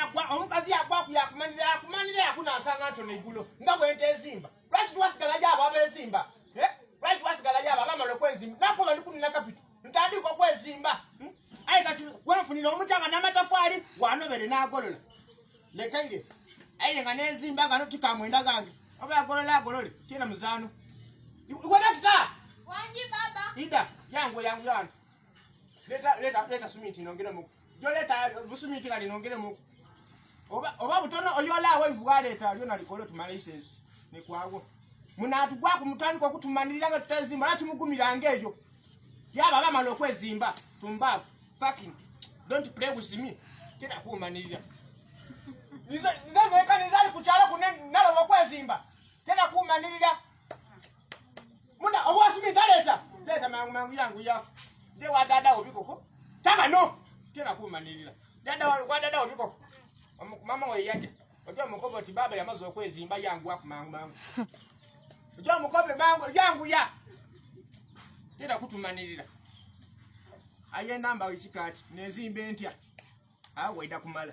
agwa omukazi agwa kumanira yakuna asanga Anthony Gulo nga bwente zimba lwaki twasigala jaba abezimba lwaki twasigala jaba abamalo kwezimba nako bali kunina kapito ntandiko kwezimba ayi kati wefunira omuchanga n'amatafali wanobere n'agolola lekaire ayi nga nezimba nga notikamwenda gange oba agolole tena muzano wala tuta Wanji baba. ida yangu leta sumiti nongere muko jo leta busumiti kali nongere muko oba butono oyola wevuga leta yona likolo tuma license ne kwago munatu gwa ku mutandiko kutumanirira nga tutazimba lati mugumirange ejo yaba bamalo kwezimba tumbavu fucking don't play with me tena kumanirira nizo kanizali kuchala kunalo kwezimba tena kumanirira muna owasumi taleta leta mangu yangu ya de wa dada obikoko taka no tena kumanirira dada obikoko mama we yake ojo mukobo ti baba yamazo kwezimba yangu akumangu ojo mukobe mangu yangu ya tena kutumanirira aye namba wichikati nezimbe ntya awe ida kumala